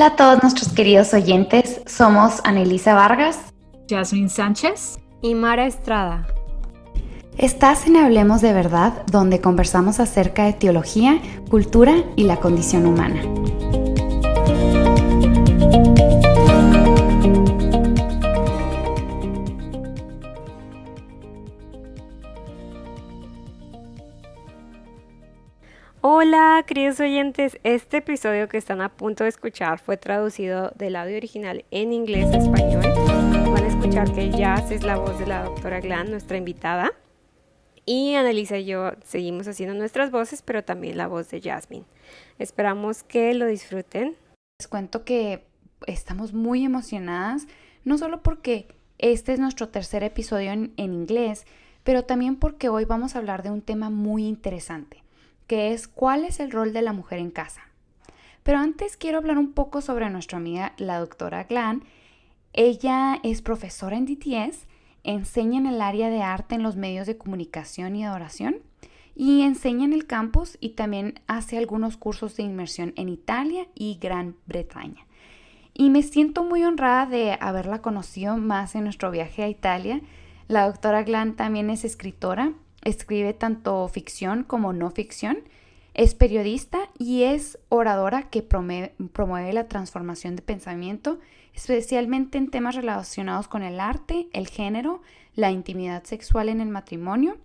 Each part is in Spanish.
Hola a todos nuestros queridos oyentes, somos Anelisa Vargas. Jasmine Sánchez y Mara Estrada. Estás en Hablemos de Verdad, donde conversamos acerca de teología, cultura y la condición humana. Hola, queridos oyentes. Este episodio que están a punto de escuchar fue traducido del audio original en inglés a español. Van a escuchar que Jazz es la voz de la doctora Glan, nuestra invitada. Y Annelisa y yo seguimos haciendo nuestras voces, pero también la voz de Jasmine. Esperamos que lo disfruten. Les cuento que estamos muy emocionadas, no solo porque este es nuestro tercer episodio en inglés, pero también porque hoy vamos a hablar de un tema muy interesante, que es ¿cuál es el rol de la mujer en casa? Pero antes quiero hablar un poco sobre nuestra amiga, la doctora Glan. Ella es profesora en DTS, enseña en el área de arte en los medios de comunicación y adoración y enseña en el campus y también hace algunos cursos de inmersión en Italia y Gran Bretaña. Y me siento muy honrada de haberla conocido más en nuestro viaje a Italia. La doctora Glan también es escritora, escribe tanto ficción como no ficción, es periodista y es oradora que promueve la transformación de pensamiento, especialmente en temas relacionados con el arte, el género, la intimidad sexual en el matrimonio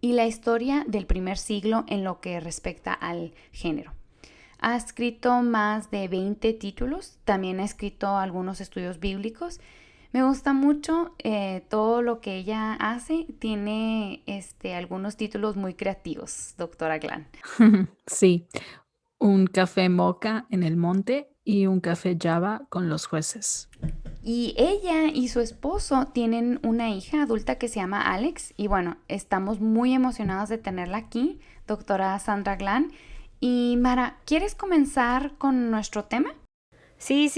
y la historia del primer siglo en lo que respecta al género. Ha escrito más de 20 títulos, también ha escrito algunos estudios bíblicos. Me gusta mucho todo lo que ella hace. Tiene algunos títulos muy creativos, doctora Glan. Sí, un café moca en el monte y un café Java con los jueces. Y ella y su esposo tienen una hija adulta que se llama Alex. Y bueno, estamos muy emocionados de tenerla aquí, doctora Sandra Glan. Y Mara, ¿quieres comenzar con nuestro tema? Sí.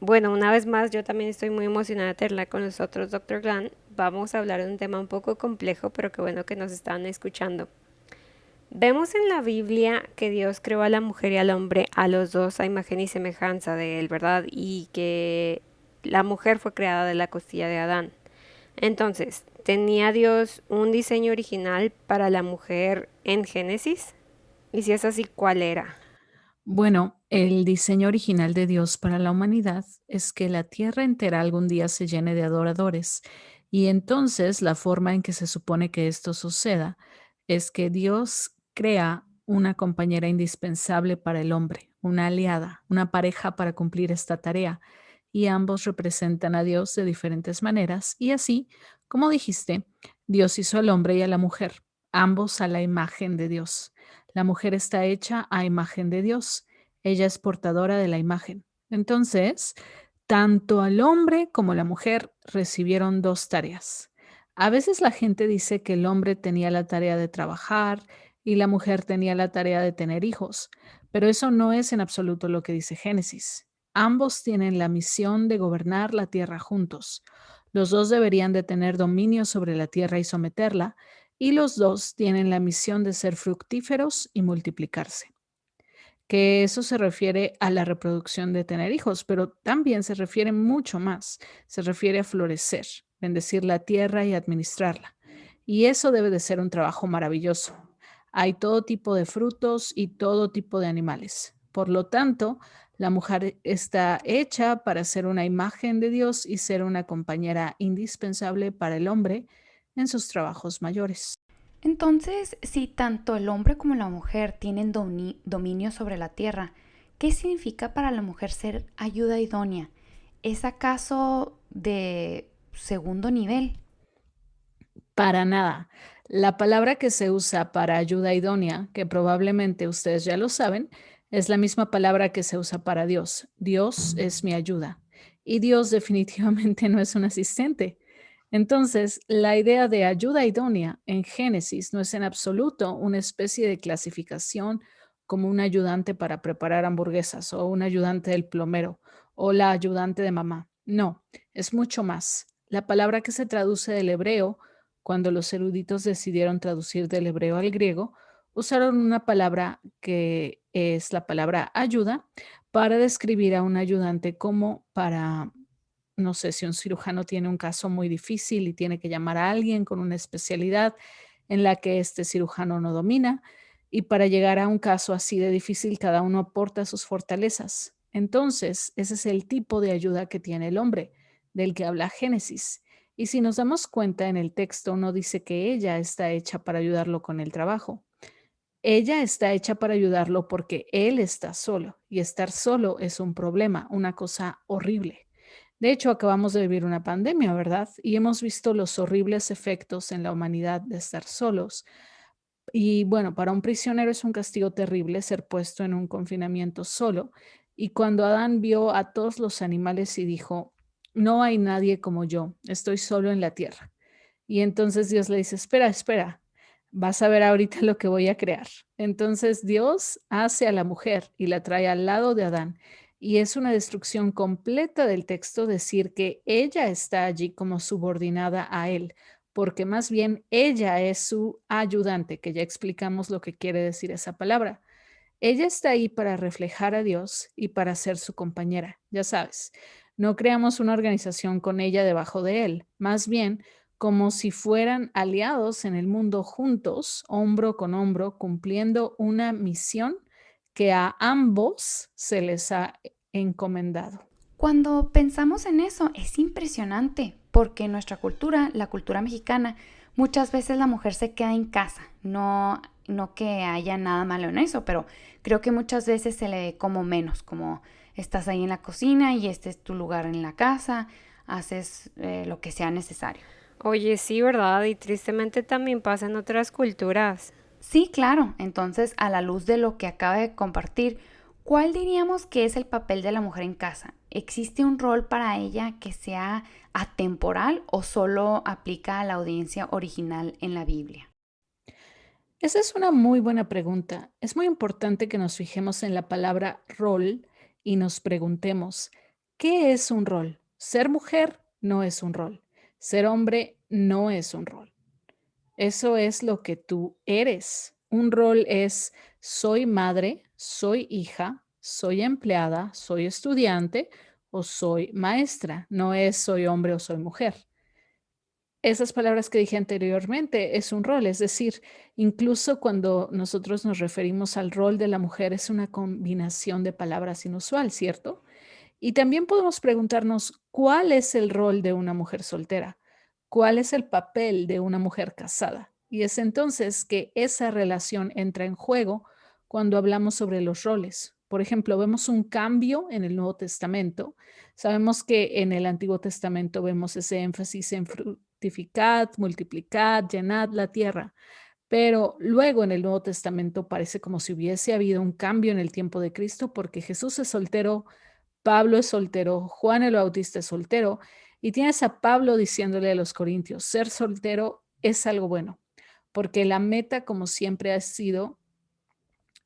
Bueno, una vez más, yo también estoy muy emocionada de tenerla con nosotros, Dr. Glan. Vamos a hablar de un tema un poco complejo, pero qué bueno que nos están escuchando. Vemos en la Biblia que Dios creó a la mujer y al hombre, a los dos a imagen y semejanza de él, ¿verdad? Y que la mujer fue creada de la costilla de Adán. Entonces, ¿tenía Dios un diseño original para la mujer en Génesis? Y si es así, ¿cuál era? Bueno, el diseño original de Dios para la humanidad es que la tierra entera algún día se llene de adoradores. Y entonces la forma en que se supone que esto suceda es que Dios crea una compañera indispensable para el hombre, una aliada, una pareja para cumplir esta tarea. Y ambos representan a Dios de diferentes maneras. Y así, como dijiste, Dios hizo al hombre y a la mujer, ambos a la imagen de Dios. La mujer está hecha a imagen de Dios. Ella es portadora de la imagen. Entonces, tanto el hombre como la mujer recibieron dos tareas. A veces la gente dice que el hombre tenía la tarea de trabajar y la mujer tenía la tarea de tener hijos, pero eso no es en absoluto lo que dice Génesis. Ambos tienen la misión de gobernar la tierra juntos. Los dos deberían de tener dominio sobre la tierra y someterla, y los dos tienen la misión de ser fructíferos y multiplicarse. Que eso se refiere a la reproducción de tener hijos, pero también se refiere mucho más. Se refiere a florecer, bendecir la tierra y administrarla. Y eso debe de ser un trabajo maravilloso. Hay todo tipo de frutos y todo tipo de animales. Por lo tanto, la mujer está hecha para ser una imagen de Dios y ser una compañera indispensable para el hombre en sus trabajos mayores. Entonces, si tanto el hombre como la mujer tienen dominio sobre la tierra, ¿qué significa para la mujer ser ayuda idónea? ¿Es acaso de segundo nivel? Para nada. La palabra que se usa para ayuda idónea, que probablemente ustedes ya lo saben, es la misma palabra que se usa para Dios. Dios es mi ayuda. Y Dios definitivamente no es un asistente. Entonces, la idea de ayuda idónea en Génesis no es en absoluto una especie de clasificación como un ayudante para preparar hamburguesas o un ayudante del plomero o la ayudante de mamá. No, es mucho más. La palabra que se traduce del hebreo cuando los eruditos decidieron traducir del hebreo al griego, usaron una palabra que es la palabra ayuda para describir a un ayudante como para, no sé, si un cirujano tiene un caso muy difícil y tiene que llamar a alguien con una especialidad en la que este cirujano no domina, y para llegar a un caso así de difícil, cada uno aporta sus fortalezas. Entonces, ese es el tipo de ayuda que tiene el hombre, del que habla Génesis. Y si nos damos cuenta en el texto, no dice que ella está hecha para ayudarlo con el trabajo. Ella está hecha para ayudarlo porque él está solo y estar solo es un problema, una cosa horrible. De hecho, acabamos de vivir una pandemia, ¿verdad? Y hemos visto los horribles efectos en la humanidad de estar solos. Y bueno, para un prisionero es un castigo terrible ser puesto en un confinamiento solo. Y cuando Adán vio a todos los animales y dijo, no hay nadie como yo, estoy solo en la tierra. Y entonces Dios le dice, espera, espera, vas a ver ahorita lo que voy a crear. Entonces Dios hace a la mujer y la trae al lado de Adán. Y es una destrucción completa del texto decir que ella está allí como subordinada a él, porque más bien ella es su ayudante, que ya explicamos lo que quiere decir esa palabra. Ella está ahí para reflejar a Dios y para ser su compañera, ya sabes. No creamos una organización con ella debajo de él, más bien como si fueran aliados en el mundo juntos, hombro con hombro, cumpliendo una misión que a ambos se les ha encomendado. Cuando pensamos en eso, es impresionante, porque en nuestra cultura, la cultura mexicana, muchas veces la mujer se queda en casa. No que haya nada malo en eso, pero creo que muchas veces se le ve como menos, como estás ahí en la cocina y este es tu lugar en la casa, haces lo que sea necesario. Oye, sí, ¿verdad? Y tristemente también pasa en otras culturas. Sí, claro. Entonces, a la luz de lo que acaba de compartir, ¿cuál diríamos que es el papel de la mujer en casa? ¿Existe un rol para ella que sea atemporal o solo aplica a la audiencia original en la Biblia? Esa es una muy buena pregunta. Es muy importante que nos fijemos en la palabra rol y nos preguntemos, ¿qué es un rol? Ser mujer no es un rol. Ser hombre no es un rol. Eso es lo que tú eres. Un rol es soy madre, soy hija, soy empleada, soy estudiante o soy maestra. No es soy hombre o soy mujer. Esas palabras que dije anteriormente es un rol, es decir, incluso cuando nosotros nos referimos al rol de la mujer es una combinación de palabras inusual, ¿cierto? Y también podemos preguntarnos, ¿cuál es el rol de una mujer soltera? ¿Cuál es el papel de una mujer casada? Y es entonces que esa relación entra en juego cuando hablamos sobre los roles. Por ejemplo, vemos un cambio en el Nuevo Testamento. Sabemos que en el Antiguo Testamento vemos ese énfasis en fructificad, multiplicad, llenad la tierra. Pero luego en el Nuevo Testamento parece como si hubiese habido un cambio en el tiempo de Cristo porque Jesús es soltero, Pablo es soltero, Juan el Bautista es soltero, y tienes a Pablo diciéndole a los corintios, ser soltero es algo bueno, porque la meta, como siempre ha sido,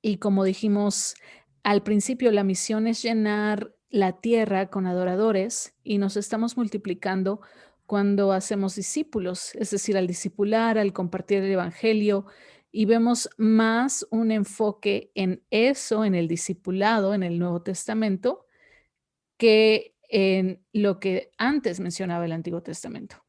y como dijimos al principio, la misión es llenar la tierra con adoradores y nos estamos multiplicando cuando hacemos discípulos, es decir, al discipular, al compartir el Evangelio, y vemos más un enfoque en eso, en el discipulado, en el Nuevo Testamento, que en lo que antes mencionaba el Antiguo Testamento.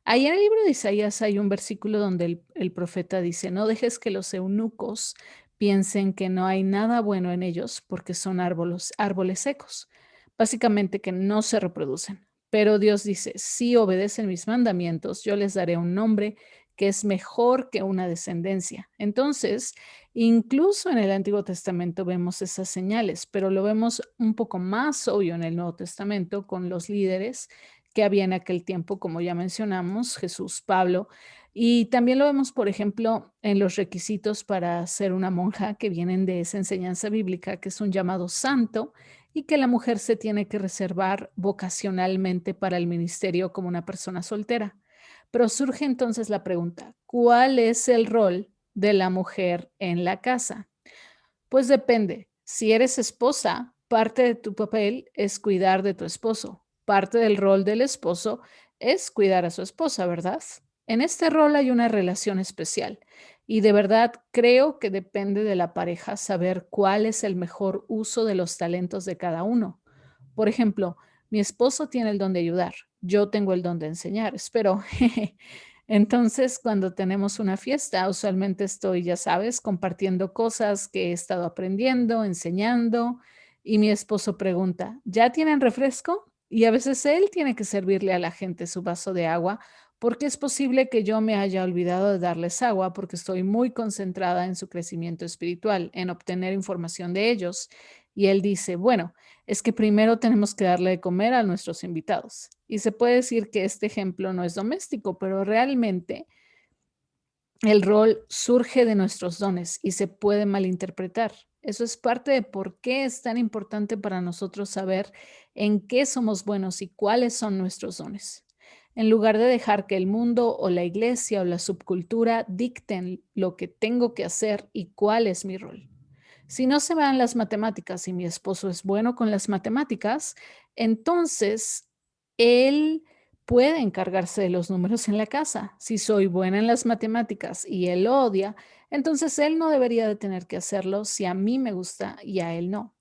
Ahí en el libro de Isaías hay un versículo donde el profeta dice, no dejes que los eunucos piensen que no hay nada bueno en ellos porque son árboles secos, básicamente que no se reproducen. Pero Dios dice, si obedecen mis mandamientos, yo les daré un nombre que es mejor que una descendencia. Entonces, incluso en el Antiguo Testamento vemos esas señales, pero lo vemos un poco más obvio en el Nuevo Testamento con los líderes que había en aquel tiempo, como ya mencionamos, Jesús, Pablo. Y también lo vemos, por ejemplo, en los requisitos para ser una monja que vienen de esa enseñanza bíblica, que es un llamado santo y que la mujer se tiene que reservar vocacionalmente para el ministerio como una persona soltera. Pero surge entonces la pregunta, ¿cuál es el rol de la mujer en la casa? Pues depende. Si eres esposa, parte de tu papel es cuidar de tu esposo. Parte del rol del esposo es cuidar a su esposa, ¿verdad? En este rol hay una relación especial Y de verdad creo que depende de la pareja saber cuál es el mejor uso de los talentos de cada uno. Por ejemplo, mi esposo tiene el don de ayudar, yo tengo el don de enseñar, espero. Entonces, cuando tenemos una fiesta, usualmente estoy, ya sabes, compartiendo cosas que he estado aprendiendo, enseñando, y mi esposo pregunta, ¿ya tienen refresco? Y a veces él tiene que servirle a la gente su vaso de agua porque es posible que yo me haya olvidado de darles agua porque estoy muy concentrada en su crecimiento espiritual, en obtener información de ellos. Y él dice, bueno, es que primero tenemos que darle de comer a nuestros invitados. Y se puede decir que este ejemplo no es doméstico, pero realmente el rol surge de nuestros dones y se puede malinterpretar. Eso es parte de por qué es tan importante para nosotros saber en qué somos buenos y cuáles son nuestros dones. En lugar de dejar que el mundo o la iglesia o la subcultura dicten lo que tengo que hacer y cuál es mi rol. Si no se me dan las matemáticas y mi esposo es bueno con las matemáticas, entonces él puede encargarse de los números en la casa. Si soy buena en las matemáticas y él lo odia, entonces él no debería de tener que hacerlo si a mí me gusta y a él no.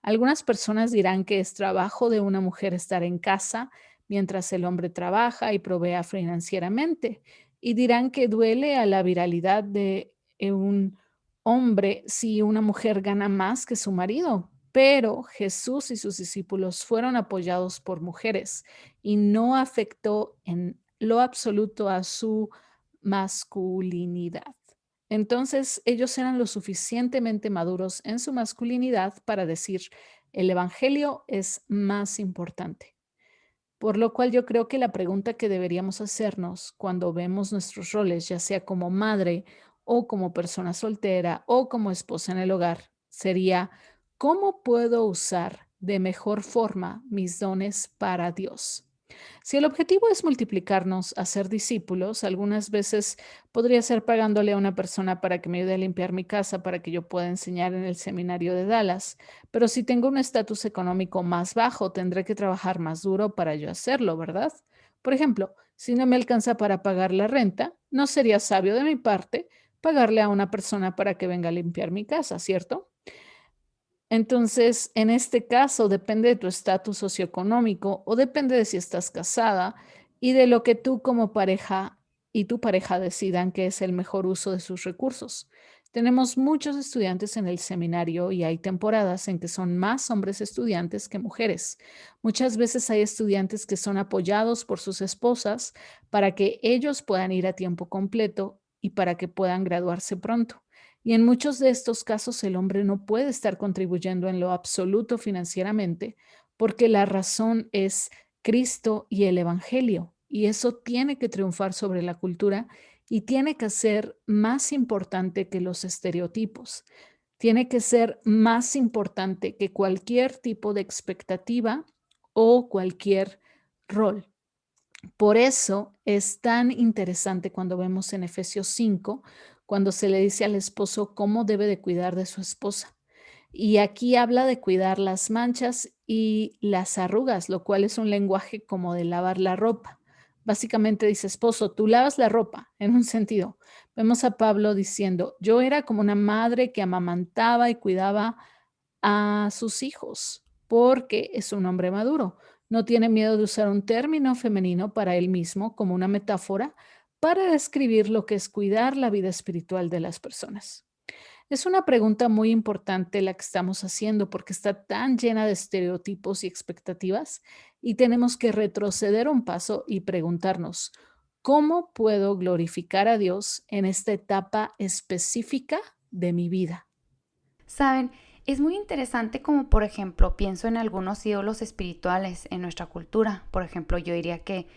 Algunas personas dirán que es trabajo de una mujer estar en casa mientras el hombre trabaja y provea financieramente, y dirán que duele a la viralidad de un hombre si una mujer gana más que su marido. Pero Jesús y sus discípulos fueron apoyados por mujeres y no afectó en lo absoluto a su masculinidad. Entonces ellos eran lo suficientemente maduros en su masculinidad para decir, el Evangelio es más importante. Por lo cual yo creo que la pregunta que deberíamos hacernos cuando vemos nuestros roles, ya sea como madre o como persona soltera o como esposa en el hogar, sería, ¿cómo puedo usar de mejor forma mis dones para Dios? Si el objetivo es multiplicarnos, hacer discípulos, algunas veces podría ser pagándole a una persona para que me ayude a limpiar mi casa para que yo pueda enseñar en el seminario de Dallas. Pero si tengo un estatus económico más bajo, tendré que trabajar más duro para yo hacerlo, ¿verdad? Por ejemplo, si no me alcanza para pagar la renta, no sería sabio de mi parte pagarle a una persona para que venga a limpiar mi casa, ¿cierto? Entonces, en este caso, depende de tu estatus socioeconómico o depende de si estás casada y de lo que tú como pareja y tu pareja decidan que es el mejor uso de sus recursos. Tenemos muchos estudiantes en el seminario y hay temporadas en que son más hombres estudiantes que mujeres. Muchas veces hay estudiantes que son apoyados por sus esposas para que ellos puedan ir a tiempo completo y para que puedan graduarse pronto. Y en muchos de estos casos el hombre no puede estar contribuyendo en lo absoluto financieramente porque la razón es Cristo y el Evangelio. Y eso tiene que triunfar sobre la cultura y tiene que ser más importante que los estereotipos. Tiene que ser más importante que cualquier tipo de expectativa o cualquier rol. Por eso es tan interesante cuando vemos en Efesios 5, cuando se le dice al esposo cómo debe de cuidar de su esposa. Y aquí habla de cuidar las manchas y las arrugas, lo cual es un lenguaje como de lavar la ropa. Básicamente dice, esposo, tú lavas la ropa, en un sentido. Vemos a Pablo diciendo, yo era como una madre que amamantaba y cuidaba a sus hijos, porque es un hombre maduro. No tiene miedo de usar un término femenino para él mismo como una metáfora para describir lo que es cuidar la vida espiritual de las personas. Es una pregunta muy importante la que estamos haciendo porque está tan llena de estereotipos y expectativas y tenemos que retroceder un paso y preguntarnos, ¿cómo puedo glorificar a Dios en esta etapa específica de mi vida? Saben, es muy interesante como por ejemplo pienso en algunos ídolos espirituales en nuestra cultura. Por ejemplo, yo diría que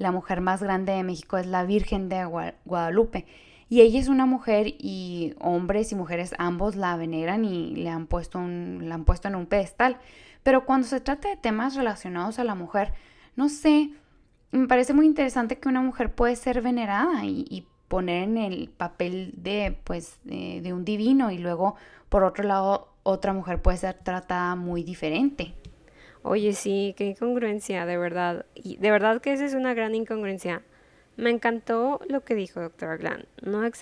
la mujer más grande de México es la Virgen de Guadalupe. Y ella es una mujer y hombres y mujeres ambos la veneran y la han puesto en un pedestal. Pero cuando se trata de temas relacionados a la mujer, no sé, me parece muy interesante que una mujer puede ser venerada y poner en el papel de, pues, de un divino y luego, por otro lado, otra mujer puede ser tratada muy diferente. Oye, sí, qué incongruencia, de verdad. Y de verdad que esa es una gran incongruencia. Me encantó lo que dijo doctora Glan. No es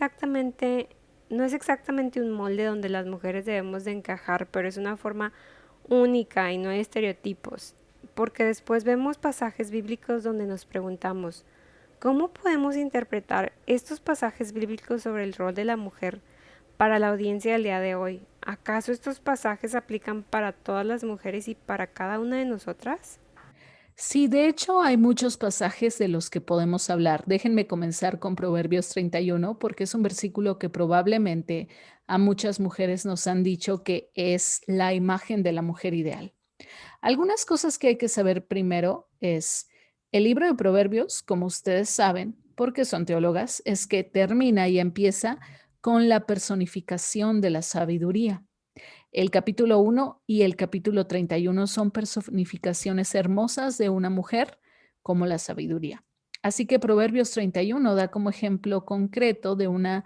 exactamente un molde donde las mujeres debemos de encajar, pero es una forma única y no hay estereotipos. Porque después vemos pasajes bíblicos donde nos preguntamos, ¿cómo podemos interpretar estos pasajes bíblicos sobre el rol de la mujer para la audiencia del día de hoy? ¿Acaso estos pasajes aplican para todas las mujeres y para cada una de nosotras? Sí, de hecho hay muchos pasajes de los que podemos hablar. Déjenme comenzar con Proverbios 31 porque es un versículo que probablemente a muchas mujeres nos han dicho que es la imagen de la mujer ideal. Algunas cosas que hay que saber primero es el libro de Proverbios, como ustedes saben, porque son teólogas, es que termina y empieza con la personificación de la sabiduría. El capítulo 1 y el capítulo 31 son personificaciones hermosas de una mujer como la sabiduría. Así que Proverbios 31 da como ejemplo concreto de una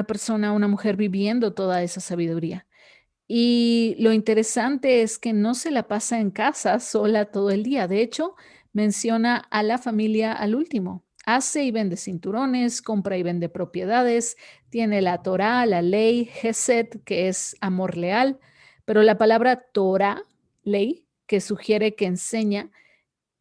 persona, una mujer viviendo toda esa sabiduría. Y lo interesante es que no se la pasa en casa sola todo el día. De hecho, menciona a la familia al último. Hace y vende cinturones, compra y vende propiedades, tiene la Torá, la ley, Gesed, que es amor leal, pero la palabra Torá, ley, que sugiere que enseña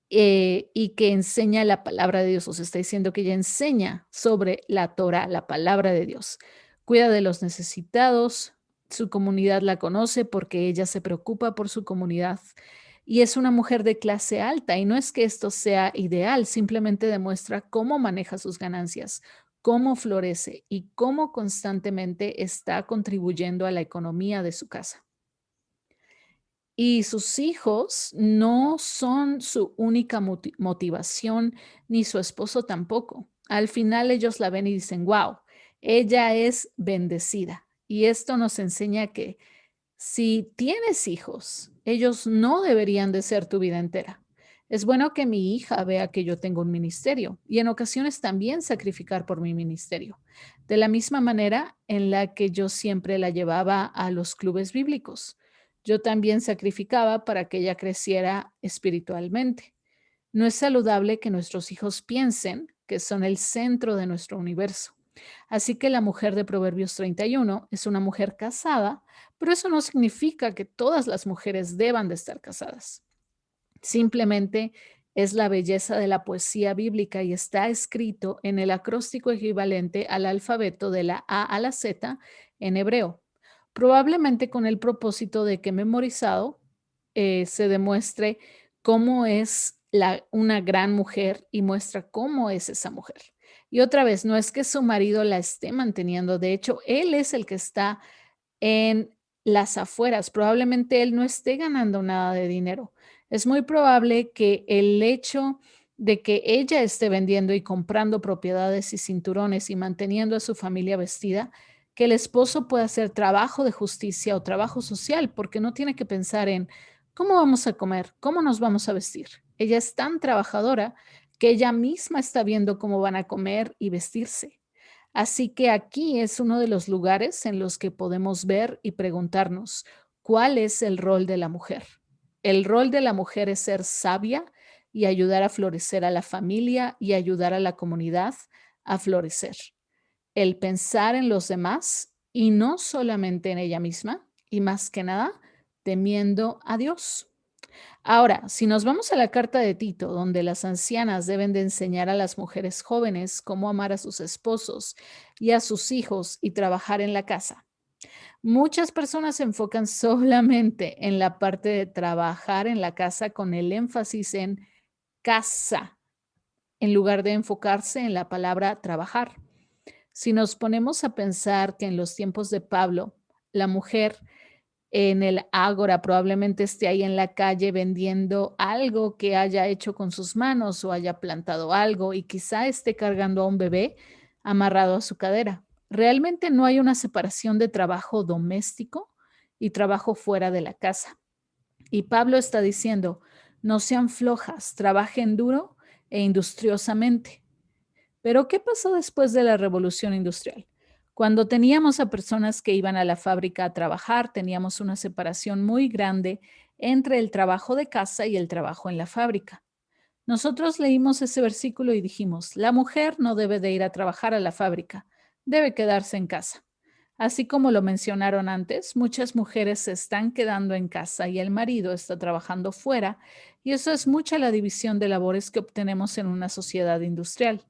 y que enseña la palabra de Dios. O sea, está diciendo que ella enseña sobre la Torah, la palabra de Dios. Cuida de los necesitados, su comunidad la conoce porque ella se preocupa por su comunidad. Y es una mujer de clase alta y no es que esto sea ideal, simplemente demuestra cómo maneja sus ganancias, cómo florece y cómo constantemente está contribuyendo a la economía de su casa. Y sus hijos no son su única motivación, ni su esposo tampoco. Al final ellos la ven y dicen, wow, ella es bendecida. Y esto nos enseña que si tienes hijos, ellos no deberían de ser tu vida entera. Es bueno que mi hija vea que yo tengo un ministerio y en ocasiones también sacrificar por mi ministerio, de la misma manera en la que yo siempre la llevaba a los clubes bíblicos. Yo también sacrificaba para que ella creciera espiritualmente. No es saludable que nuestros hijos piensen que son el centro de nuestro universo. Así que la mujer de Proverbios 31 es una mujer casada, pero eso no significa que todas las mujeres deban de estar casadas. Simplemente es la belleza de la poesía bíblica y está escrito en el acróstico equivalente al alfabeto de la A a la Z en hebreo, probablemente con el propósito de que memorizado se demuestre cómo es una gran mujer y muestra cómo es esa mujer. Y otra vez, no es que su marido la esté manteniendo, de hecho, él es el que está en las afueras. Probablemente él no esté ganando nada de dinero. Es muy probable que el hecho de que ella esté vendiendo y comprando propiedades y cinturones y manteniendo a su familia vestida, que el esposo pueda hacer trabajo de justicia o trabajo social, porque no tiene que pensar en cómo vamos a comer, cómo nos vamos a vestir. Ella es tan trabajadora que ella misma está viendo cómo van a comer y vestirse. Así que aquí es uno de los lugares en los que podemos ver y preguntarnos, ¿cuál es el rol de la mujer? El rol de la mujer es ser sabia y ayudar a florecer a la familia y ayudar a la comunidad a florecer. El pensar en los demás y no solamente en ella misma y más que nada temiendo a Dios. Ahora, si nos vamos a la carta de Tito, donde las ancianas deben de enseñar a las mujeres jóvenes cómo amar a sus esposos y a sus hijos y trabajar en la casa, muchas personas se enfocan solamente en la parte de trabajar en la casa con el énfasis en casa, en lugar de enfocarse en la palabra trabajar. Si nos ponemos a pensar que en los tiempos de Pablo, la mujer en el ágora, probablemente esté ahí en la calle vendiendo algo que haya hecho con sus manos o haya plantado algo y quizá esté cargando a un bebé amarrado a su cadera. Realmente no hay una separación de trabajo doméstico y trabajo fuera de la casa. Y Pablo está diciendo, no sean flojas, trabajen duro e industriosamente. Pero ¿qué pasó después de la revolución industrial? Cuando teníamos a personas que iban a la fábrica a trabajar, teníamos una separación muy grande entre el trabajo de casa y el trabajo en la fábrica. Nosotros leímos ese versículo y dijimos, la mujer no debe de ir a trabajar a la fábrica, debe quedarse en casa. Así como lo mencionaron antes, muchas mujeres se están quedando en casa y el marido está trabajando fuera, y eso es mucha la división de labores que obtenemos en una sociedad industrial.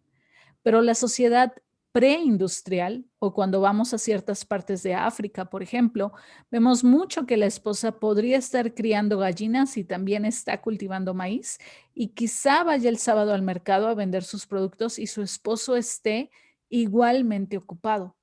Pero la sociedad preindustrial, o cuando vamos a ciertas partes de África, por ejemplo, vemos mucho que la esposa podría estar criando gallinas y también está cultivando maíz, y quizá vaya el sábado al mercado a vender sus productos y su esposo esté igualmente ocupado.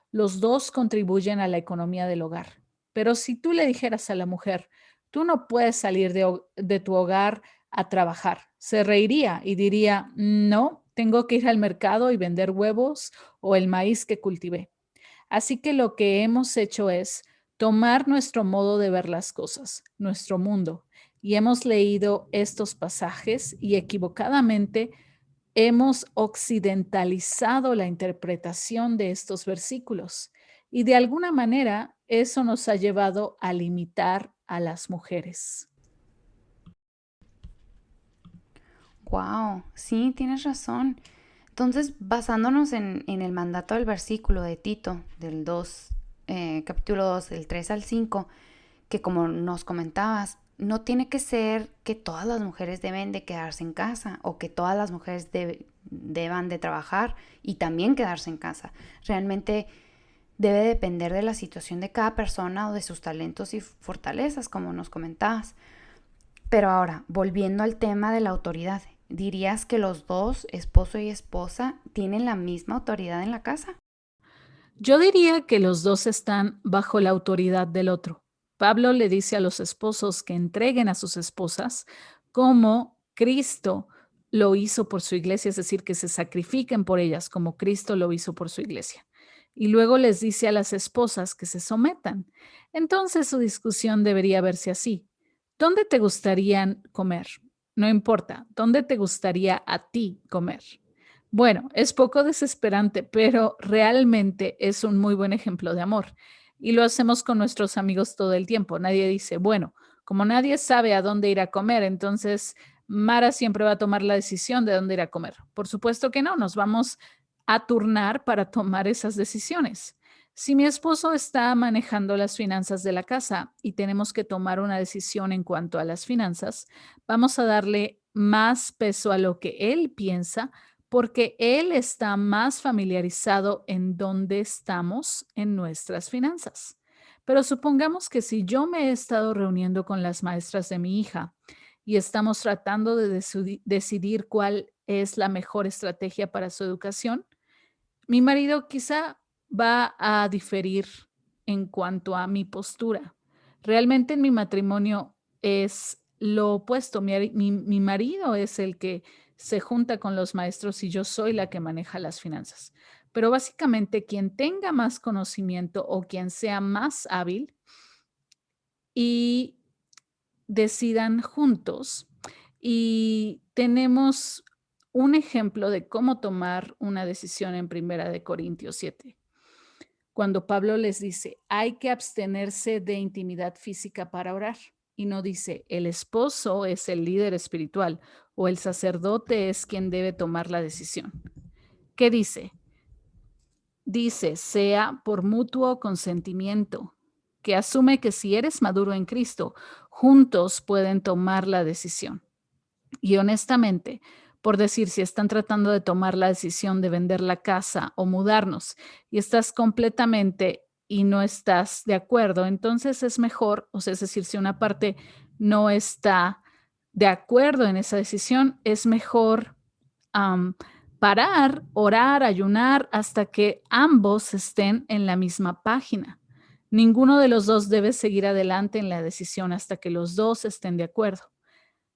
Los dos contribuyen a la economía del hogar. Pero si tú le dijeras a la mujer, tú no puedes salir de tu hogar a trabajar, se reiría y diría, no, tengo que ir al mercado y vender huevos o el maíz que cultivé. Así que lo que hemos hecho es tomar nuestro modo de ver las cosas, nuestro mundo, y hemos leído estos pasajes y equivocadamente hemos occidentalizado la interpretación de estos versículos y de alguna manera eso nos ha llevado a limitar a las mujeres. Wow, sí, tienes razón. Entonces, basándonos en el mandato del versículo de Tito, del 2, capítulo 2, del 3 al 5, que como nos comentabas, no tiene que ser que todas las mujeres deben de quedarse en casa o que todas las mujeres deban de trabajar y también quedarse en casa. Realmente debe depender de la situación de cada persona o de sus talentos y fortalezas, como nos comentabas. Pero ahora, volviendo al tema de la autoridad, ¿dirías que los dos, esposo y esposa, tienen la misma autoridad en la casa? Yo diría que los dos están bajo la autoridad del otro. Pablo le dice a los esposos que entreguen a sus esposas como Cristo lo hizo por su iglesia, es decir, que se sacrifiquen por ellas como Cristo lo hizo por su iglesia. Y luego les dice a las esposas que se sometan. Entonces su discusión debería verse así. ¿Dónde te gustaría comer? No importa, ¿dónde te gustaría a ti comer? Bueno, es poco desesperante, pero realmente es un muy buen ejemplo de amor. Y lo hacemos con nuestros amigos todo el tiempo. Nadie dice, bueno, como nadie sabe a dónde ir a comer, entonces Mara siempre va a tomar la decisión de dónde ir a comer. Por supuesto que no, nos vamos a turnar para tomar esas decisiones. Si mi esposo está manejando las finanzas de la casa y tenemos que tomar una decisión en cuanto a las finanzas, vamos a darle más peso a lo que él piensa porque él está más familiarizado en dónde estamos en nuestras finanzas. Pero supongamos que si yo me he estado reuniendo con las maestras de mi hija y estamos tratando de decidir cuál es la mejor estrategia para su educación, mi marido quizá va a diferir en cuanto a mi postura. Realmente en mi matrimonio es lo opuesto. Mi marido es el que se junta con los maestros y yo soy la que maneja las finanzas. Pero básicamente quien tenga más conocimiento o quien sea más hábil y decidan juntos. Y tenemos un ejemplo de cómo tomar una decisión en Primera de Corintios 7, cuando Pablo les dice, hay que abstenerse de intimidad física para orar. Y no dice, el esposo es el líder espiritual o el sacerdote es quien debe tomar la decisión. ¿Qué dice? Dice, sea por mutuo consentimiento, que asume que si eres maduro en Cristo, juntos pueden tomar la decisión. Y honestamente, por decir, si están tratando de tomar la decisión de vender la casa o mudarnos y estás completamente y no estás de acuerdo, entonces es mejor, o sea, es decir, si una parte no está de acuerdo en esa decisión, es mejor parar, orar, ayunar hasta que ambos estén en la misma página. Ninguno de los dos debe seguir adelante en la decisión hasta que los dos estén de acuerdo.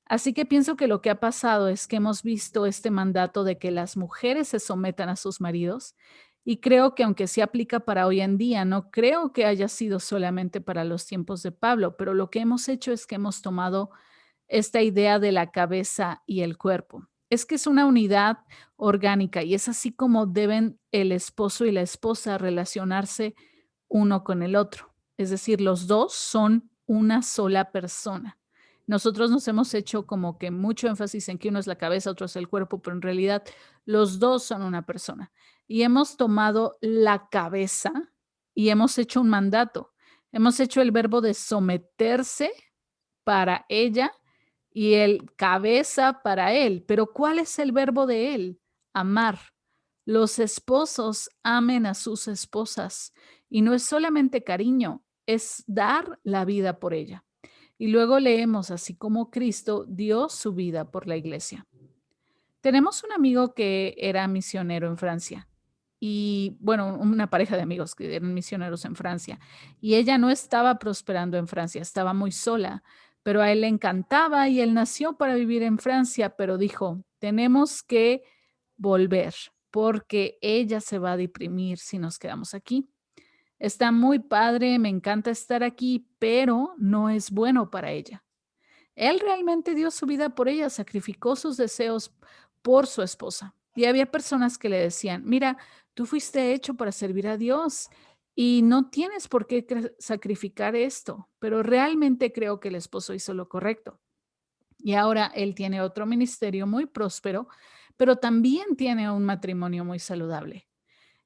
Así que pienso que lo que ha pasado es que hemos visto este mandato de que las mujeres se sometan a sus maridos y creo que aunque se aplica para hoy en día, no creo que haya sido solamente para los tiempos de Pablo, pero lo que hemos hecho es que hemos tomado esta idea de la cabeza y el cuerpo. Es que es una unidad orgánica y es así como deben el esposo y la esposa relacionarse uno con el otro. Es decir, los dos son una sola persona. Nosotros nos hemos hecho como que mucho énfasis en que uno es la cabeza, otro es el cuerpo, pero en realidad los dos son una persona. Y hemos tomado la cabeza y hemos hecho un mandato. Hemos hecho el verbo de someterse para ella y el cabeza para él. Pero ¿cuál es el verbo de él? Amar. Los esposos amen a sus esposas y no es solamente cariño, es dar la vida por ella. Y luego leemos, así como Cristo dio su vida por la iglesia. Tenemos un amigo que era misionero en Francia y, bueno, una pareja de amigos que eran misioneros en Francia y ella no estaba prosperando en Francia, estaba muy sola, pero a él le encantaba y él nació para vivir en Francia, pero dijo, tenemos que volver porque ella se va a deprimir si nos quedamos aquí. Está muy padre, me encanta estar aquí, pero no es bueno para ella. Él realmente dio su vida por ella, sacrificó sus deseos por su esposa. Y había personas que le decían, mira, tú fuiste hecho para servir a Dios y no tienes por qué sacrificar esto, pero realmente creo que el esposo hizo lo correcto. Y ahora él tiene otro ministerio muy próspero, pero también tiene un matrimonio muy saludable.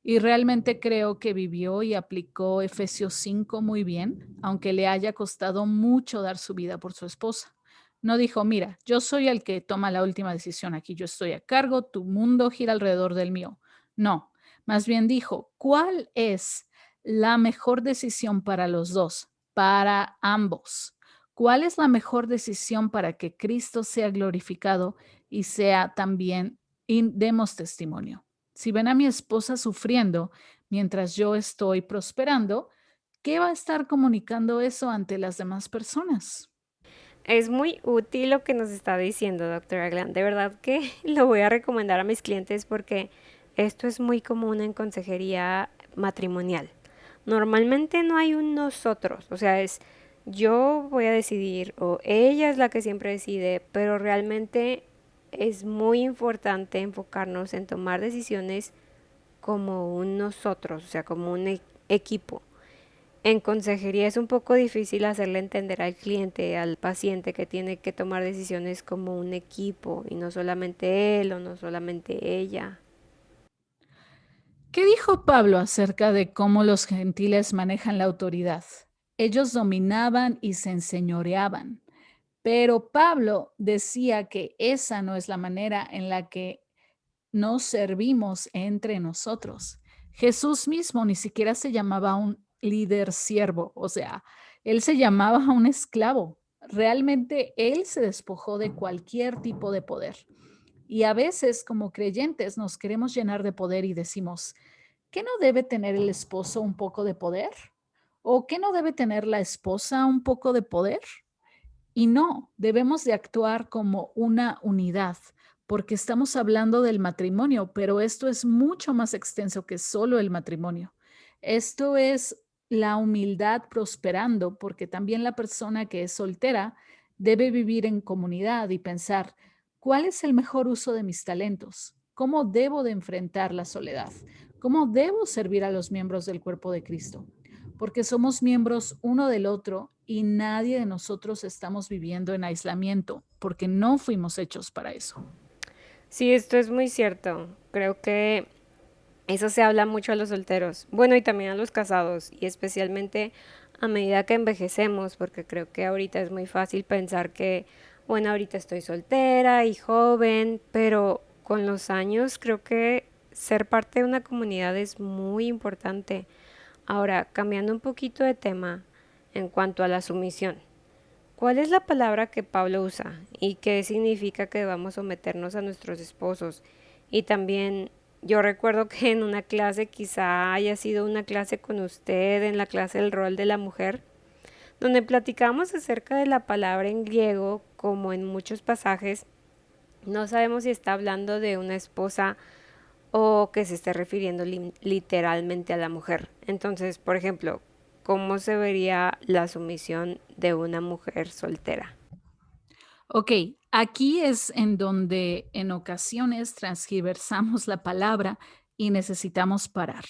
Y realmente creo que vivió y aplicó Efesios 5 muy bien, aunque le haya costado mucho dar su vida por su esposa. No dijo, mira, yo soy el que toma la última decisión aquí, yo estoy a cargo, tu mundo gira alrededor del mío. No, más bien dijo, ¿cuál es la mejor decisión para los dos, para ambos? ¿Cuál es la mejor decisión para que Cristo sea glorificado y sea también y demos testimonio? Si ven a mi esposa sufriendo mientras yo estoy prosperando, ¿qué va a estar comunicando eso ante las demás personas? Es muy útil lo que nos está diciendo, doctora Glenn. De verdad que lo voy a recomendar a mis clientes porque esto es muy común en consejería matrimonial. Normalmente no hay un nosotros, o sea, es yo voy a decidir o ella es la que siempre decide, pero realmente es muy importante enfocarnos en tomar decisiones como un nosotros, o sea, como un equipo. En consejería es un poco difícil hacerle entender al cliente, al paciente, que tiene que tomar decisiones como un equipo y no solamente él o no solamente ella. ¿Qué dijo Pablo acerca de cómo los gentiles manejan la autoridad? Ellos dominaban y se enseñoreaban, pero Pablo decía que esa no es la manera en la que nos servimos entre nosotros. Jesús mismo ni siquiera se llamaba un líder siervo, o sea, él se llamaba un esclavo. Realmente él se despojó de cualquier tipo de poder. Y a veces como creyentes nos queremos llenar de poder y decimos, ¿qué no debe tener el esposo un poco de poder? ¿O qué no debe tener la esposa un poco de poder? Y no, debemos de actuar como una unidad, porque estamos hablando del matrimonio, pero esto es mucho más extenso que solo el matrimonio. Esto es la humildad prosperando, porque también la persona que es soltera debe vivir en comunidad y pensar, ¿cuál es el mejor uso de mis talentos? ¿Cómo debo de enfrentar la soledad? ¿Cómo debo servir a los miembros del cuerpo de Cristo? Porque somos miembros uno del otro y nadie de nosotros estamos viviendo en aislamiento, porque no fuimos hechos para eso. Sí, esto es muy cierto. Creo que eso se habla mucho a los solteros, bueno, y también a los casados, y especialmente a medida que envejecemos, porque creo que ahorita es muy fácil pensar que, bueno, ahorita estoy soltera y joven, pero con los años creo que ser parte de una comunidad es muy importante. Ahora, cambiando un poquito de tema en cuanto a la sumisión, ¿cuál es la palabra que Pablo usa y qué significa que debamos someternos a nuestros esposos? Y también yo recuerdo que en una clase, quizá haya sido una clase con usted, en la clase del rol de la mujer, donde platicamos acerca de la palabra en griego, como en muchos pasajes, no sabemos si está hablando de una esposa o que se esté refiriendo literalmente a la mujer. Entonces, por ejemplo, ¿cómo se vería la sumisión de una mujer soltera? Ok, aquí es en donde en ocasiones transgiversamos la palabra y necesitamos parar.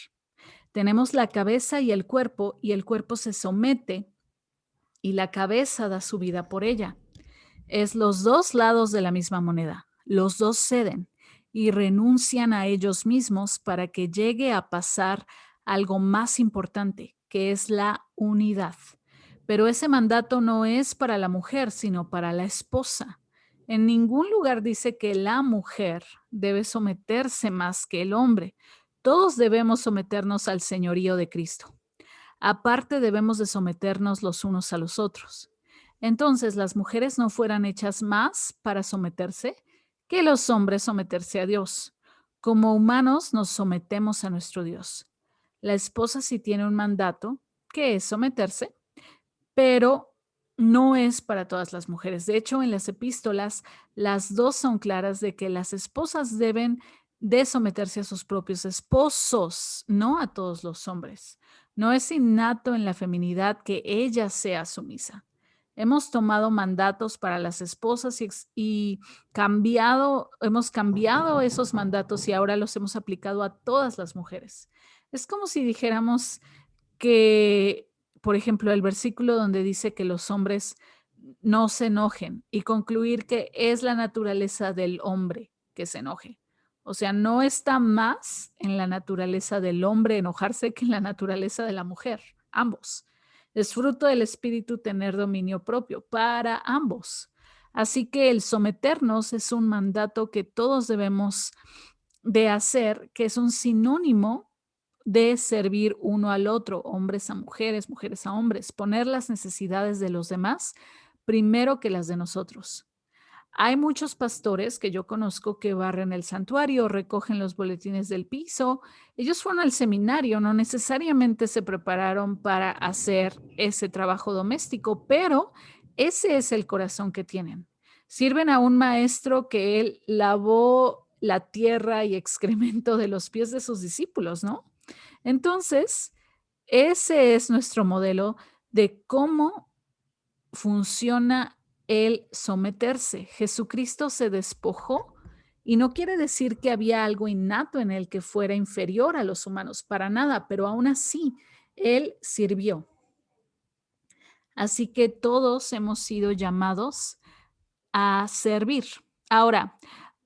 Tenemos la cabeza y el cuerpo se somete y la cabeza da su vida por ella. Es los dos lados de la misma moneda. Los dos ceden y renuncian a ellos mismos para que llegue a pasar algo más importante, que es la unidad. Pero ese mandato no es para la mujer, sino para la esposa. En ningún lugar dice que la mujer debe someterse más que el hombre. Todos debemos someternos al señorío de Cristo. Aparte, debemos de someternos los unos a los otros. Entonces, las mujeres no fueran hechas más para someterse que los hombres someterse a Dios. Como humanos nos sometemos a nuestro Dios. La esposa sí tiene un mandato, que es someterse, pero no es para todas las mujeres. De hecho, en las epístolas, las dos son claras de que las esposas deben de someterse a sus propios esposos, no a todos los hombres. No es innato en la feminidad que ella sea sumisa. Hemos tomado mandatos para las esposas y hemos cambiado esos mandatos y ahora los hemos aplicado a todas las mujeres. Es como si dijéramos que, por ejemplo, el versículo donde dice que los hombres no se enojen y concluir que es la naturaleza del hombre que se enoje. O sea, no está más en la naturaleza del hombre enojarse que en la naturaleza de la mujer, ambos. Es fruto del espíritu tener dominio propio para ambos. Así que el someternos es un mandato que todos debemos de hacer, que es un sinónimo de servir uno al otro, hombres a mujeres, mujeres a hombres, poner las necesidades de los demás primero que las de nosotros. Hay muchos pastores que yo conozco que barren el santuario, recogen los boletines del piso. Ellos fueron al seminario, no necesariamente se prepararon para hacer ese trabajo doméstico, pero ese es el corazón que tienen. Sirven a un maestro que él lavó la tierra y excremento de los pies de sus discípulos, ¿no? Entonces, ese es nuestro modelo de cómo funciona el someterse. Jesucristo se despojó y no quiere decir que había algo innato en él que fuera inferior a los humanos, para nada, pero aún así, él sirvió. Así que todos hemos sido llamados a servir. Ahora,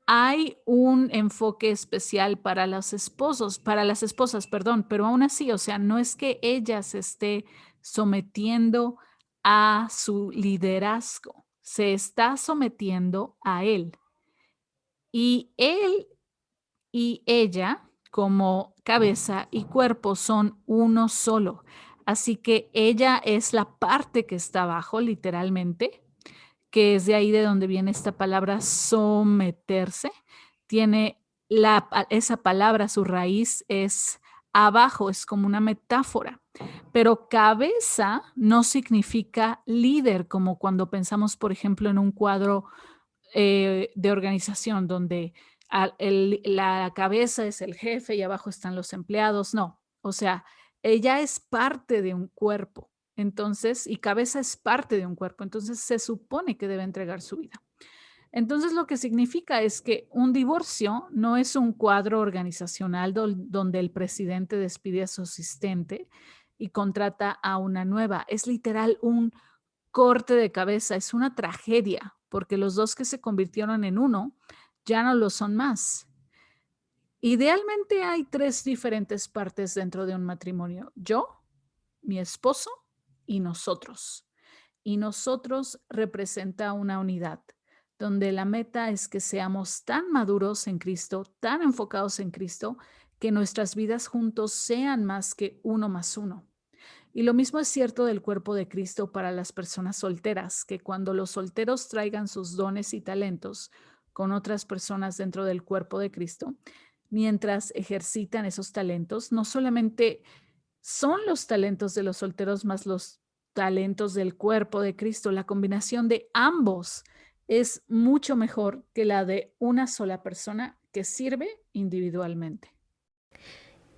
hay un enfoque especial para los esposos, para las esposas, perdón, pero aún así, o sea, no es que ella se esté sometiendo a su liderazgo, se está sometiendo a él. Y él y ella, como cabeza y cuerpo, son uno solo. Así que ella es la parte que está abajo, literalmente, que es de ahí de donde viene esta palabra someterse. Tiene esa palabra, su raíz es abajo, es como una metáfora. Pero cabeza no significa líder, como cuando pensamos, por ejemplo, en un cuadro de organización donde la cabeza es el jefe y abajo están los empleados. No, o sea, ella es parte de un cuerpo. Entonces, y cabeza es parte de un cuerpo, entonces se supone que debe entregar su vida. Entonces, lo que significa es que un divorcio no es un cuadro organizacional donde el presidente despide a su asistente y contrata a una nueva. Es literal un corte de cabeza, es una tragedia, porque los dos que se convirtieron en uno ya no lo son más. Idealmente hay 3 diferentes partes dentro de un matrimonio: yo, mi esposo y nosotros. Y nosotros representa una unidad, donde la meta es que seamos tan maduros en Cristo, tan enfocados en Cristo, que nuestras vidas juntos sean más que 1 más 1. Y lo mismo es cierto del cuerpo de Cristo para las personas solteras, que cuando los solteros traigan sus dones y talentos con otras personas dentro del cuerpo de Cristo, mientras ejercitan esos talentos, no solamente son los talentos de los solteros más los talentos del cuerpo de Cristo, la combinación de ambos es mucho mejor que la de una sola persona que sirve individualmente.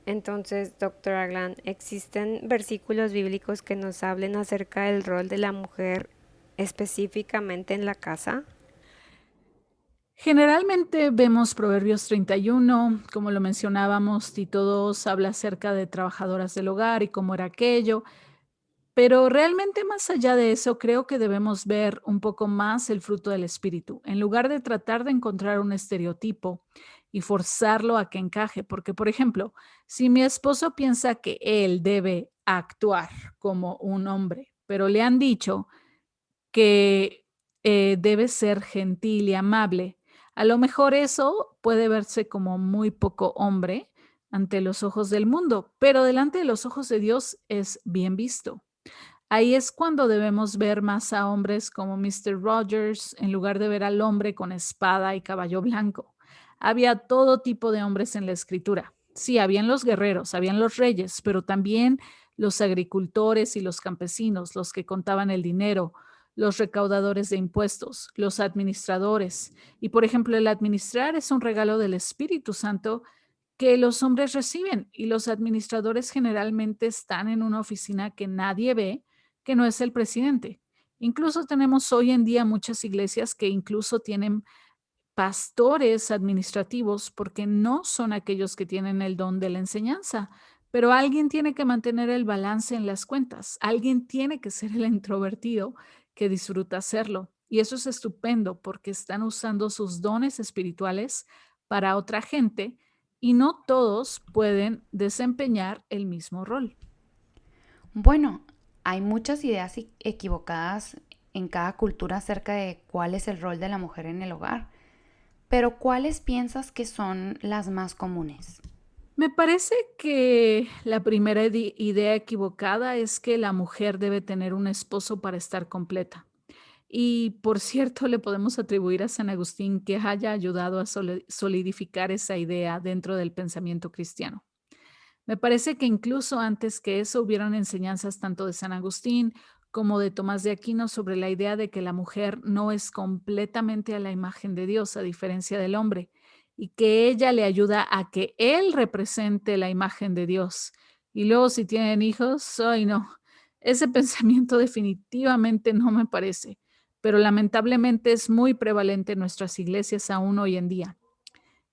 Entonces, doctora Glan, ¿existen versículos bíblicos que nos hablen acerca del rol de la mujer específicamente en la casa? Generalmente vemos Proverbios 31, como lo mencionábamos, Tito 2 habla acerca de trabajadoras del hogar y cómo era aquello, Pero realmente más allá de eso, creo que debemos ver un poco más el fruto del espíritu, en lugar de tratar de encontrar un estereotipo y forzarlo a que encaje. Porque, por ejemplo, si mi esposo piensa que él debe actuar como un hombre, pero le han dicho que debe ser gentil y amable, a lo mejor eso puede verse como muy poco hombre ante los ojos del mundo, pero delante de los ojos de Dios es bien visto. Ahí es cuando debemos ver más a hombres como Mr. Rogers en lugar de ver al hombre con espada y caballo blanco. Había todo tipo de hombres en la escritura. Sí, habían los guerreros, habían los reyes, pero también los agricultores y los campesinos, los que contaban el dinero, los recaudadores de impuestos, los administradores. Y por ejemplo, el administrar es un regalo del Espíritu Santo que los hombres reciben y los administradores generalmente están en una oficina que nadie ve, que no es el presidente. Incluso tenemos hoy en día muchas iglesias que incluso tienen pastores administrativos porque no son aquellos que tienen el don de la enseñanza, pero alguien tiene que mantener el balance en las cuentas, alguien tiene que ser el introvertido que disfruta hacerlo. Y eso es estupendo porque están usando sus dones espirituales para otra gente y no todos pueden desempeñar el mismo rol. Bueno, hay muchas ideas equivocadas en cada cultura acerca de cuál es el rol de la mujer en el hogar, pero ¿cuáles piensas que son las más comunes? Me parece que la primera idea equivocada es que la mujer debe tener un esposo para estar completa. Y por cierto, le podemos atribuir a San Agustín que haya ayudado a solidificar esa idea dentro del pensamiento cristiano. Me parece que incluso antes que eso hubieron enseñanzas tanto de San Agustín como de Tomás de Aquino sobre la idea de que la mujer no es completamente a la imagen de Dios, a diferencia del hombre, y que ella le ayuda a que él represente la imagen de Dios. Y luego si tienen hijos, ay no, ese pensamiento definitivamente no me parece, pero lamentablemente es muy prevalente en nuestras iglesias aún hoy en día.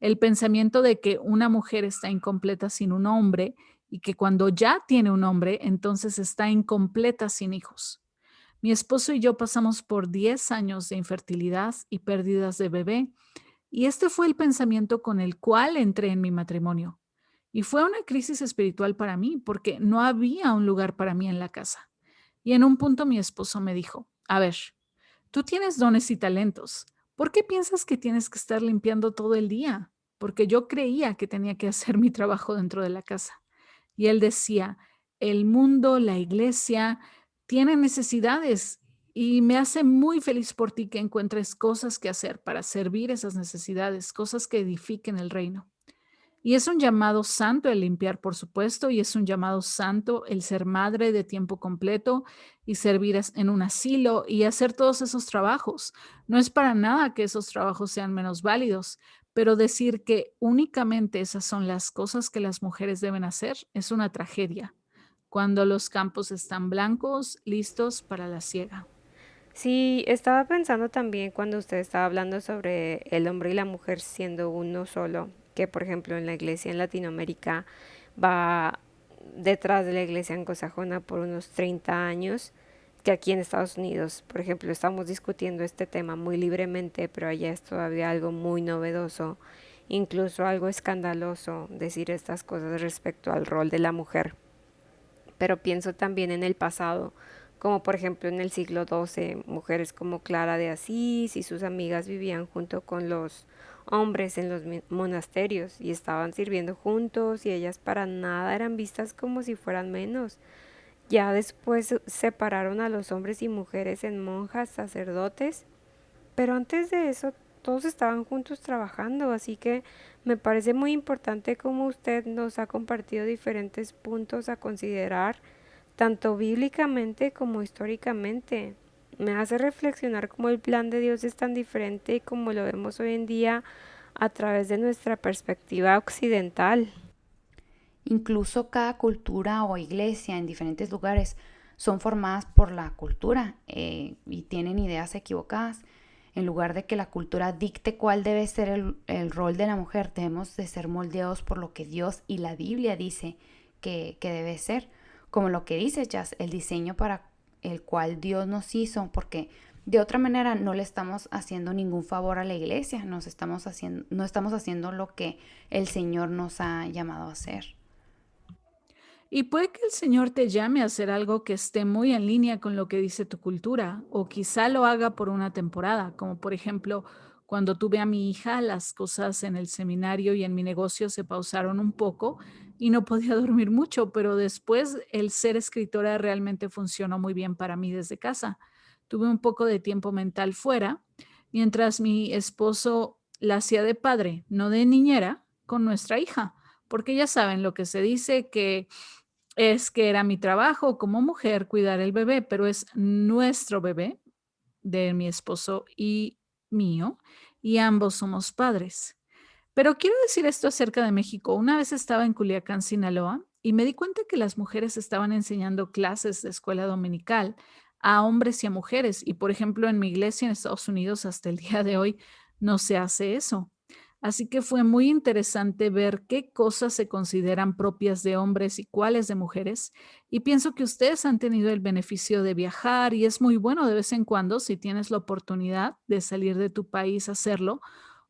El pensamiento de que una mujer está incompleta sin un hombre y que cuando ya tiene un hombre, entonces está incompleta sin hijos. Mi esposo y yo pasamos por 10 años de infertilidad y pérdidas de bebé, y este fue el pensamiento con el cual entré en mi matrimonio. Y fue una crisis espiritual para mí porque no había un lugar para mí en la casa. Y en un punto mi esposo me dijo, a ver, tú tienes dones y talentos. ¿Por qué piensas que tienes que estar limpiando todo el día? Porque yo creía que tenía que hacer mi trabajo dentro de la casa. Y él decía, el mundo, la iglesia, tiene necesidades y me hace muy feliz por ti que encuentres cosas que hacer para servir esas necesidades, cosas que edifiquen el reino. Y es un llamado santo el limpiar, por supuesto, y es un llamado santo el ser madre de tiempo completo y servir en un asilo y hacer todos esos trabajos. No es para nada que esos trabajos sean menos válidos, pero decir que únicamente esas son las cosas que las mujeres deben hacer es una tragedia, cuando los campos están blancos, listos para la siega. Sí, estaba pensando también cuando usted estaba hablando sobre el hombre y la mujer siendo uno solo, que por ejemplo en la iglesia en Latinoamérica va detrás de la iglesia anglosajona por unos 30 años, que aquí en Estados Unidos, por ejemplo, estamos discutiendo este tema muy libremente, pero allá es todavía algo muy novedoso, incluso algo escandaloso decir estas cosas respecto al rol de la mujer. Pero pienso también en el pasado, como por ejemplo en el siglo XII, mujeres como Clara de Asís y sus amigas vivían junto con los hombres en los monasterios y estaban sirviendo juntos y ellas para nada eran vistas como si fueran menos. Ya después separaron a los hombres y mujeres en monjas, sacerdotes, pero antes de eso todos estaban juntos trabajando, así que me parece muy importante como usted nos ha compartido diferentes puntos a considerar, tanto bíblicamente como históricamente. Me hace reflexionar cómo el plan de Dios es tan diferente y como lo vemos hoy en día a través de nuestra perspectiva occidental. Incluso cada cultura o iglesia en diferentes lugares son formadas por la cultura y tienen ideas equivocadas. En lugar de que la cultura dicte cuál debe ser el rol de la mujer, debemos de ser moldeados por lo que Dios y la Biblia dice que debe ser. como lo que dices, Jazz, el diseño para el cual Dios nos hizo, porque de otra manera no le estamos haciendo ningún favor a la iglesia, no estamos haciendo lo que el Señor nos ha llamado a hacer. Y puede que el Señor te llame a hacer algo que esté muy en línea con lo que dice tu cultura, o quizá lo haga por una temporada, como por ejemplo, cuando tuve a mi hija, las cosas en el seminario y en mi negocio se pausaron un poco y no podía dormir mucho, pero después el ser escritora realmente funcionó muy bien para mí desde casa. Tuve un poco de tiempo mental fuera, mientras mi esposo la hacía de padre, no de niñera, con nuestra hija, porque ya saben lo que se dice que era mi trabajo como mujer cuidar el bebé, pero es nuestro bebé, de mi esposo y mío, y ambos somos padres. Pero quiero decir esto acerca de México. Una vez estaba en Culiacán, Sinaloa, y me di cuenta que las mujeres estaban enseñando clases de escuela dominical a hombres y a mujeres. Y por ejemplo, en mi iglesia en Estados Unidos hasta el día de hoy no se hace eso. Así que fue muy interesante ver qué cosas se consideran propias de hombres y cuáles de mujeres. Y pienso que ustedes han tenido el beneficio de viajar y es muy bueno de vez en cuando, si tienes la oportunidad de salir de tu país, hacerlo,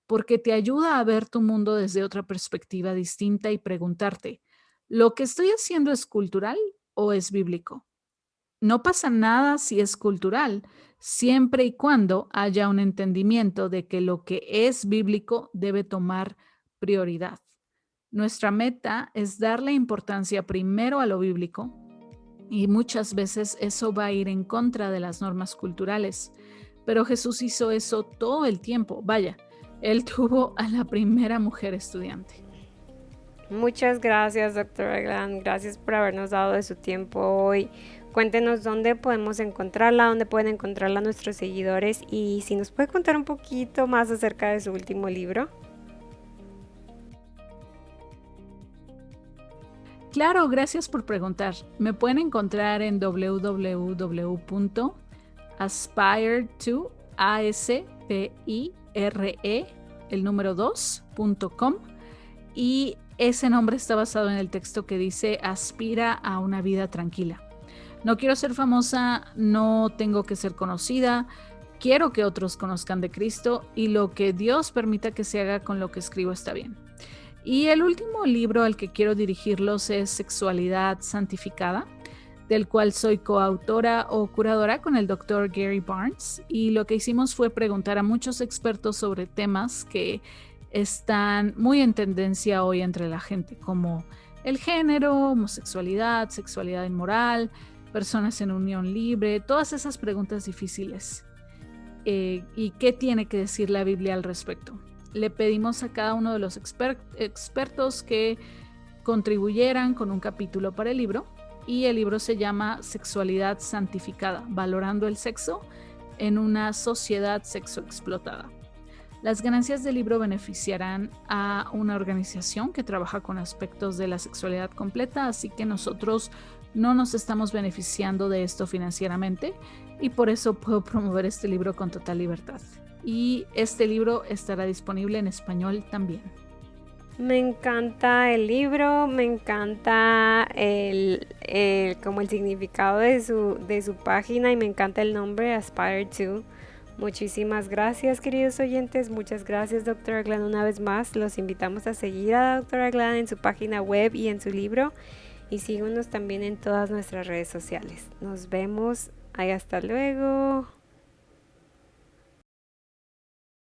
porque te ayuda a ver tu mundo desde otra perspectiva distinta y preguntarte, ¿lo que estoy haciendo es cultural o es bíblico? No pasa nada si es cultural, siempre y cuando haya un entendimiento de que lo que es bíblico debe tomar prioridad. Nuestra meta es darle importancia primero a lo bíblico y muchas veces eso va a ir en contra de las normas culturales. Pero Jesús hizo eso todo el tiempo. Vaya, él tuvo a la primera mujer estudiante. Muchas gracias, doctora Glan. Gracias por habernos dado de su tiempo hoy. Cuéntenos dónde podemos encontrarla, dónde pueden encontrarla nuestros seguidores y si nos puede contar un poquito más acerca de su último libro. Claro, gracias por preguntar. Me pueden encontrar en www.aspire2, A-S-P-I-R-E, el número 2.com, y ese nombre está basado en el texto que dice aspira a una vida tranquila. No quiero ser famosa, no tengo que ser conocida, quiero que otros conozcan de Cristo y lo que Dios permita que se haga con lo que escribo está bien. Y el último libro al que quiero dirigirlos es Sexualidad Santificada, del cual soy coautora o curadora con el Dr. Gary Barnes, y lo que hicimos fue preguntar a muchos expertos sobre temas que están muy en tendencia hoy entre la gente, como el género, homosexualidad, sexualidad inmoral, personas en unión libre, todas esas preguntas difíciles. ¿Y qué tiene que decir la Biblia al respecto? Le pedimos a cada uno de los expertos que contribuyeran con un capítulo para el libro, y el libro se llama Sexualidad Santificada, valorando el sexo en una sociedad sexoexplotada. Las ganancias del libro beneficiarán a una organización que trabaja con aspectos de la sexualidad completa, así que nosotros no nos estamos beneficiando de esto financieramente y por eso puedo promover este libro con total libertad. Y este libro estará disponible en español también. Me encanta el libro, me encanta como el significado de su página y me encanta el nombre Aspire2. Muchísimas gracias, queridos oyentes. Muchas gracias, doctora Glan, una vez más. Los invitamos a seguir a la doctora Glan en su página web y en su libro. Y síguenos también en todas nuestras redes sociales. Nos vemos. Hasta luego.